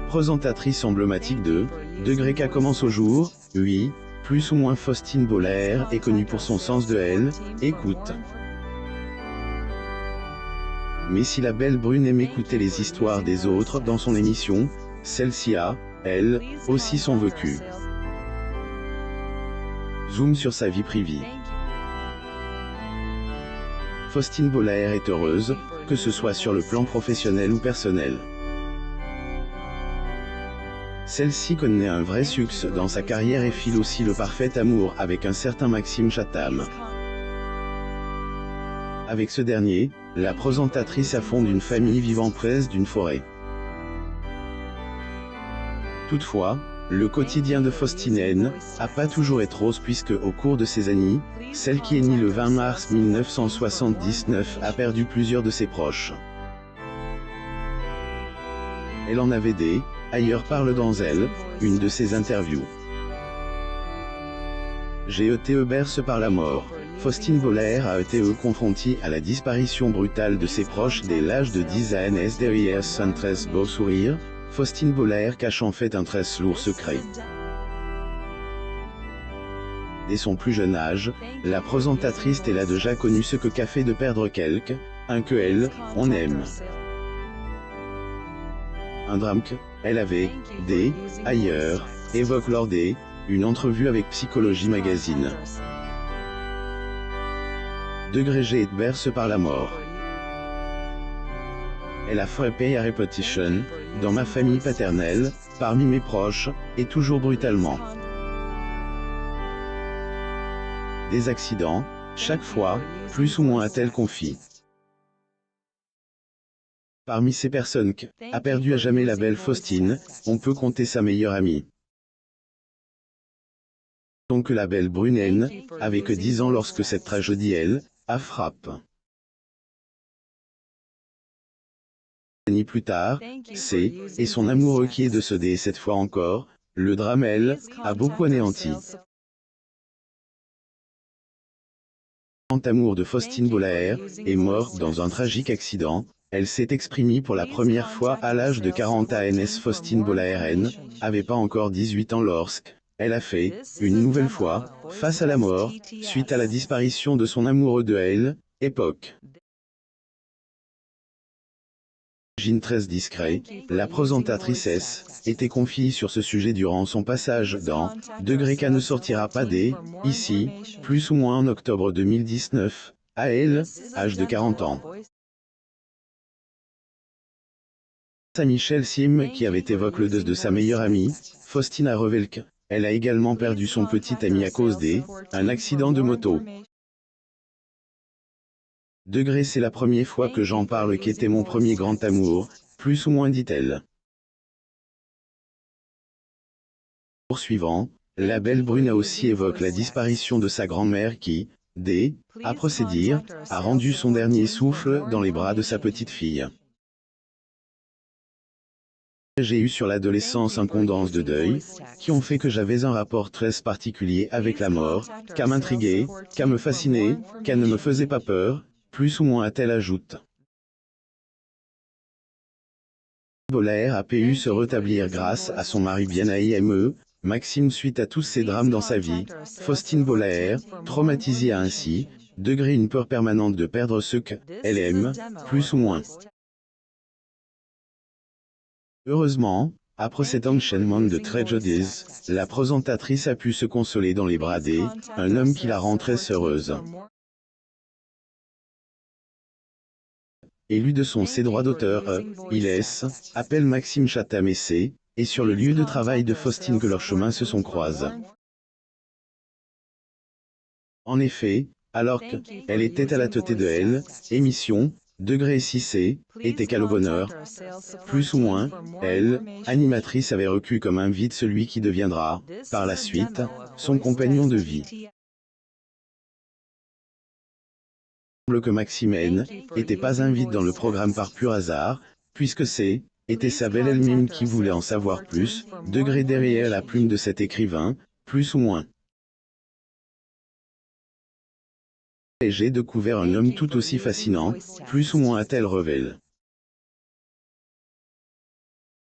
Présentatrice emblématique de Degreka commence au jour, oui, plus ou moins Faustine Bollaert est connue pour son sens de elle, écoute. Mais si la belle brune aime écouter les histoires des autres dans son émission, celle-ci a, elle, aussi son vécu. Zoom sur sa vie privée. Faustine Bollaert est heureuse, que ce soit sur le plan professionnel ou personnel. Celle-ci connaît un vrai succès dans sa carrière et file aussi le parfait amour avec un certain Maxime Chatham. Avec ce dernier, la présentatrice a fondé une famille vivant près d'une forêt. Toutefois, le quotidien de Faustine n'a pas toujours été rose puisque au cours de ces années, celle qui est née le 20 mars 1979 a perdu plusieurs de ses proches. Elle en avait des, ailleurs parle dans elle, une de ses interviews. J'ai été bercée par la mort. Faustine Bollaert a été confrontée à la disparition brutale de ses proches dès l'âge de 10 ans derrière un très beau sourire. Faustine Bollaert cache en fait un très lourd secret. Dès son plus jeune âge, la présentatrice elle a déjà connu ce que qu'a fait de perdre un que elle, on aime. Un drame que, elle avait, ailleurs, évoque lors une entrevue avec Psychologie Magazine. Degrégée et bercée par la mort. Elle a frappé à répétition, dans ma famille paternelle, parmi mes proches, et toujours brutalement. Des accidents, chaque fois, plus ou moins a-t-elle confié. Parmi ces personnes qui a perdu à jamais la belle Faustine, on peut compter sa meilleure amie. Donc la belle Brunenne, avait que 10 ans lorsque cette tragédie a frappé. Ni plus tard, c'est, et son amoureux qui est décédé cette fois encore, le drame a beaucoup anéanti. Le grand amour de Faustine Bollaert est mort dans un tragique accident. Elle s'est exprimée pour la première fois à l'âge de 40 ans. Faustine Bollaert avait pas encore 18 ans lorsqu'elle a fait, une nouvelle fois, face à la mort, suite à la disparition de son amoureux de elle, époque. Origine très discret, la présentatrice était confiée sur ce sujet durant son passage dans Degreka ne sortira pas ici, plus ou moins en octobre 2019, à elle, âge de 40 ans. À Michel Sim qui avait évoqué le deuil de sa meilleure amie, Faustine a révélé qu'elle a également perdu son petit ami à cause d'un accident de moto. Degré c'est la première fois que j'en parle qui était mon premier grand amour, plus ou moins dit-elle. Poursuivant, la belle brune a aussi évoqué la disparition de sa grand-mère qui, à procéder, a rendu son dernier souffle dans les bras de sa petite fille. J'ai eu sur l'adolescence un condense de deuil, qui ont fait que j'avais un rapport très particulier avec la mort, qu'à m'intriguer, qu'à me fasciner, qu'elle ne me faisait pas peur, plus ou moins a-t-elle ajoute. Bollaert a pu se rétablir grâce à son mari bien-aimé, Maxime suite à tous ces drames dans sa vie. Faustine Bollaert, traumatisée a ainsi, degré une peur permanente de perdre ce qu'elle aime, plus ou moins. Heureusement, après cet enchaînement de tragédies, la présentatrice a pu se consoler dans les bras un homme qui la rend très heureuse. Élu de ses droits d'auteur, il appelle Maxime Chatham et sur le lieu de travail de Faustine que leurs chemins se sont croisés. En effet, alors qu'elle était à la tête de elle, émission, Degré 6 était qu'à le bonheur, plus ou moins, elle, animatrice avait reçu comme un vide celui qui deviendra, par la suite, son compagnon de vie. Il semble que Maxime n'était pas invité dans le programme par pur hasard, puisque était sa belle elle-même qui voulait en savoir plus, degré derrière la plume de cet écrivain, plus ou moins. Et j'ai découvert un homme tout aussi fascinant, plus ou moins a-t-elle révélé.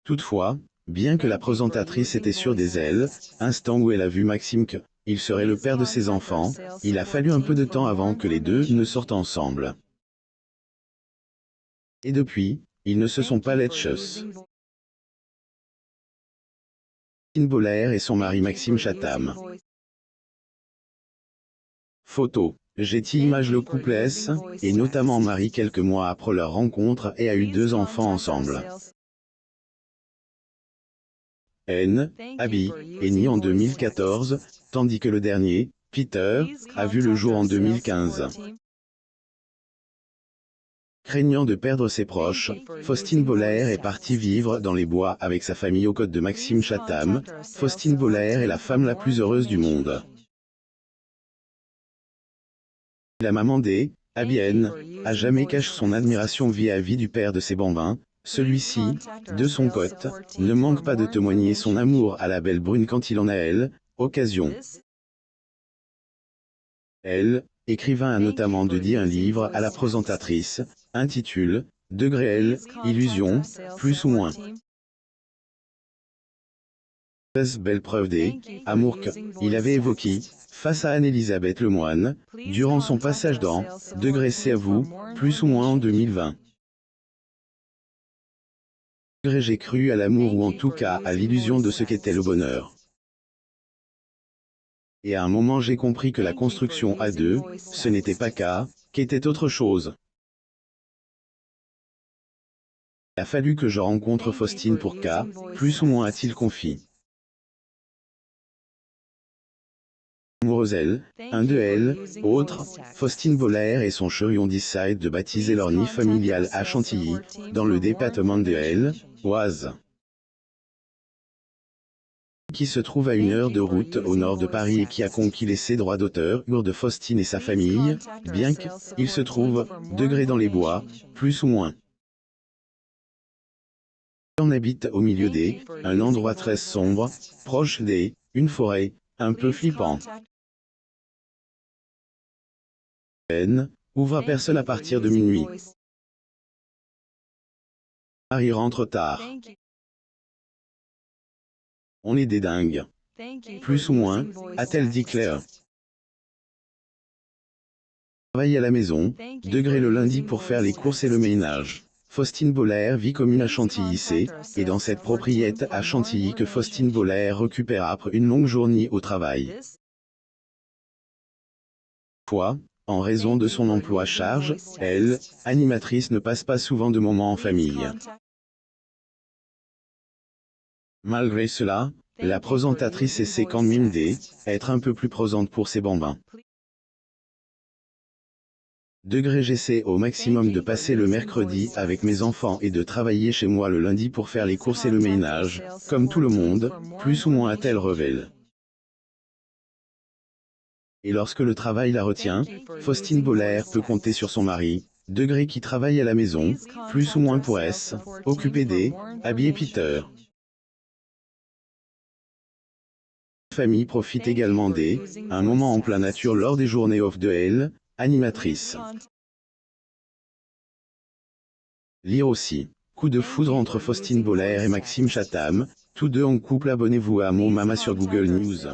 Toutefois, bien que la présentatrice était sûre des ailes, instant où elle a vu Maxime qu'il serait le père de ses enfants, il a fallu un peu de temps avant que les deux ne sortent ensemble. Et depuis, ils ne se sont pas lâchés. Faustine Bollaert et son mari Maxime Chatham. Photo. Getty Images. Le couple S, et notamment Marie quelques mois après leur rencontre et a eu 2 enfants ensemble. N, Abby, est né en 2014, tandis que le dernier, Peter, a vu le jour en 2015. Craignant de perdre ses proches, Faustine Bollaert est partie vivre dans les bois avec sa famille aux côtes de Maxime Chatham. Faustine Bollaert est la femme la plus heureuse du monde. La maman des Abby N a jamais caché son admiration vis-à-vis du père de ses bambins. Celui-ci, de son côté, ne manque pas de témoigner son amour à la belle brune quand il en a occasion. Elle, écrivain a notamment dédié un livre à la présentatrice, intitulé « Degré L, illusion, plus ou moins ». Belle preuve des amours qu'il avait évoqué face à Anne-Elisabeth Lemoine, durant son passage dans « Degré c'est à vous, plus ou moins » en 2020. J'ai cru à l'amour ou en tout cas à l'illusion de ce qu'était le bonheur. Et à un moment j'ai compris que la construction à deux, ce n'était pas qu'était autre chose. Il a fallu que je rencontre Faustine pour plus ou moins a-t-il confié. Amoureuse elle, un de elles, autre, Faustine Bollaert et son chéri décident de baptiser leur nid familial à Chantilly, dans le département de l'Oise, qui se trouve à 1 heure de route au nord de Paris et qui a conquis les droits d'auteur de Faustine et sa famille, bien qu'il se trouve, degré dans les bois, plus ou moins. On habite au milieu un endroit très sombre, proche une forêt, un peu flippante. Ouvre à personne à partir de minuit. Marie rentre tard. On est des dingues. Plus ou moins, a-t-elle dit Claire. Travaille à la maison, degré le lundi pour faire les courses et le ménage. Faustine Bollaert vit comme une à Chantilly, et dans cette propriété à Chantilly que Faustine Bollaert récupère après une longue journée au travail. En raison de son emploi à charge, elle, animatrice, ne passe pas souvent de moments en famille. Malgré cela, la présentatrice essaie quand même d'être un peu plus présente pour ses bambins. J'essaie au maximum de passer le mercredi avec mes enfants et de travailler chez moi le lundi pour faire les courses et le ménage, comme tout le monde, plus ou moins a-t-elle révélé. Et lorsque le travail la retient, Faustine Bollaert peut compter sur son mari, qui travaille à la maison, plus ou moins pour occuper des habits et Peter. La famille profite également un moment en plein nature lors des journées off de animatrice. Lire aussi. Coup de foudre entre Faustine Bollaert et Maxime Chatham, tous deux en couple. Abonnez-vous à Mon Mama sur Google News.